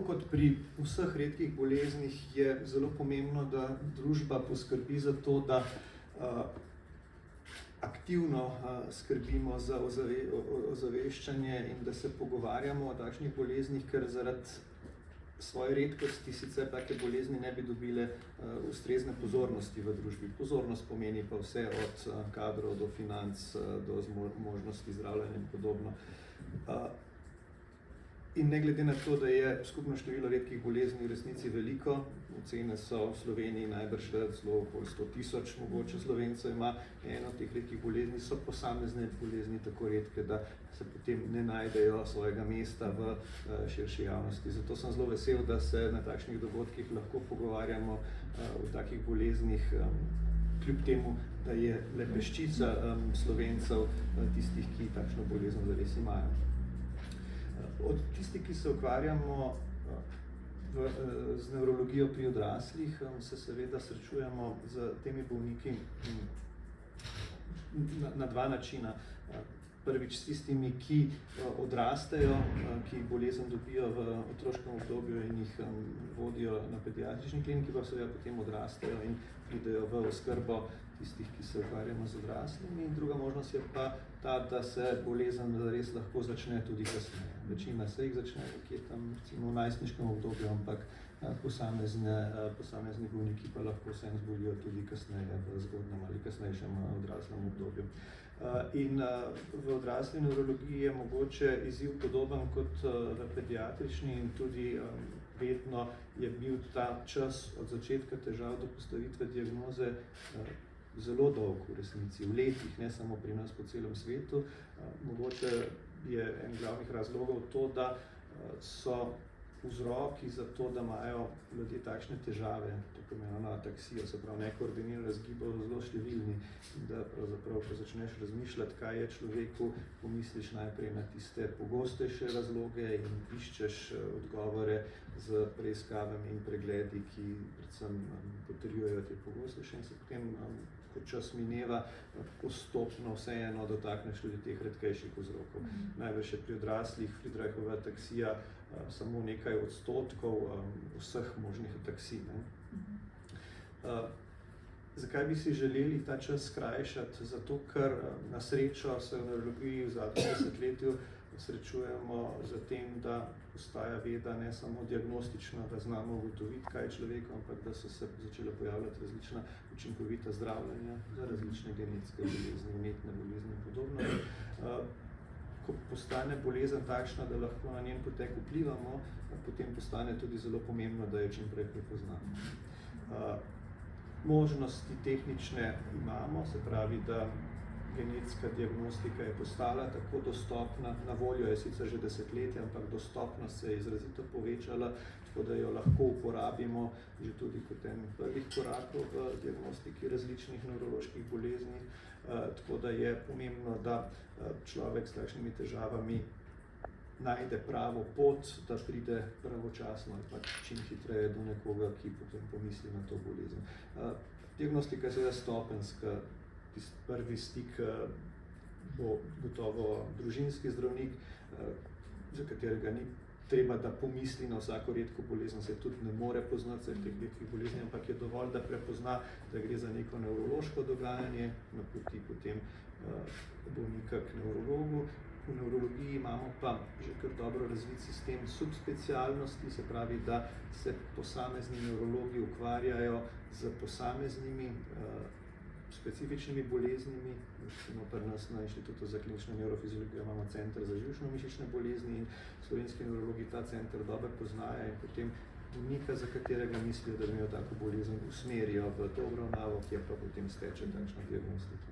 kot pri vseh redkih boleznih je zelo pomembno, da družba poskrbi za to, da aktivno skrbimo za ozaveščanje in da se pogovarjamo o takšnih boleznih, ker zaradi svoje redkosti sicer take bolezni ne bi dobile ustrezne pozornosti v družbi. Pozornost pomeni pa vse od kadrov do financ, do možnosti zdravljenja in podobno. In ne glede na to, da je skupno število redkih bolezni v resnici veliko, ocene so v Sloveniji najbrž celo okoli 100 000 mogoče Slovencev ima eno od teh redkih bolezni, so posamezne bolezni tako redke, da se potem ne najdejo svojega mesta v širši javnosti. Zato sem zelo vesel, da se na takšnih dogodkih lahko pogovarjamo o takih boleznih, kljub temu, da je le peščica Slovencev tistih, ki takšno bolezen zares imajo. Od tistih, ki se ukvarjamo z nevrologijo pri odraslih, se seveda srečujemo z temi bolniki na dva načina. Prvič s tistimi, ki odrastejo, ki bolezen dobijo v otroškem obdobju in jih vodijo na pediatrični kliniki, pa seveda potem odrastejo in pridejo v oskrbo tistih, ki se ukvarjamo z odraslimi. In druga možnost je pa ta, da se bolezen res lahko začne tudi kasneje. Večina se jih začne nekje tam recimo v najstniškem obdobju, ampak posamezni bolniki pa lahko se zbolijo tudi kasneje v zgodnjem ali kasnejšem odraslem obdobju. In v odrasli nevrologiji je mogoče izziv podoben kot v pediatrični in tudi vedno je bil ta čas od začetka težav do postavitve diagnoze zelo dolg v resnici, v letih, ne samo pri nas po celem svetu. Mogoče je en glavnih razlogov to, da so vzroki za to, da imajo ljudje takšne težave, tako imenovano ataksijo, se pravi nekoordiniran razgibov, zelo številni, da pravzaprav, ko začneš razmišljati, kaj je človeku, pomisliš najprej na tiste pogostejše razloge in iščeš odgovore z preiskavami in pregledi, ki predvsem potrjujejo te pogostejše in se potem, ko čas mineva, postopno vseeno dotakneš tudi teh redkejših vzrokov. Največ je pri odraslih Friedreichova ataksija samo nekaj odstotkov vseh možnih ataksij. Zakaj bi si želeli ta čas skrajšati? Zato, ker na srečo se v nevrologiji v zadnjem desetletju srečujemo z tem, da postaja veda ne samo diagnostično, da znamo ugotoviti, kaj je človeku, ampak da so se začele pojavljati različna učinkovita zdravljenja za različne genetske bolezni, vnetne bolezni in podobno. Ko postane bolezen takšna, da lahko na njen potek vplivamo, potem postane tudi zelo pomembno, da jo čim prej prepoznamo. Možnosti tehnične imamo, se pravi, da genetska diagnostika je postala tako dostopna, na voljo je sicer že desetletja, ampak dostopnost se je izrazito povečala, tako da jo lahko uporabimo že tudi kot en prvih korakov v diagnostiki različnih nevroloških bolezni, tako da je pomembno, da človek s takšnimi težavami najde pravo pot, da pride pravočasno ali pa čim hitreje do nekoga, ki potem pomisli na to bolezen. Diagnostika je seveda stopenjska. Prvi stik bo gotovo družinski zdravnik, za katerega ni treba, da pomisli na vsako redko bolezen, se tudi ne more poznati vseh teh redkih bolezni, ampak je dovolj, da prepozna, da gre za neko nevrološko dogajanje, napoti potem bolnika k nevrologu. V nevrologiji imamo pa že kar dobro razvit sistem subspecialnosti, se pravi, da se posamezni nevrologi ukvarjajo z posameznimi specifičnimi boleznimi. Recimo pri nas na Inštitutu za klinično nevrofiziologijo imamo center za živčno-mišične bolezni in slovenski nevrologi ta center dobro poznajo in potem bolnika, za katerega mislijo, da imajo tako bolezen, usmerijo v to obravnavo, kjer pa potem steče takšna diagnostika.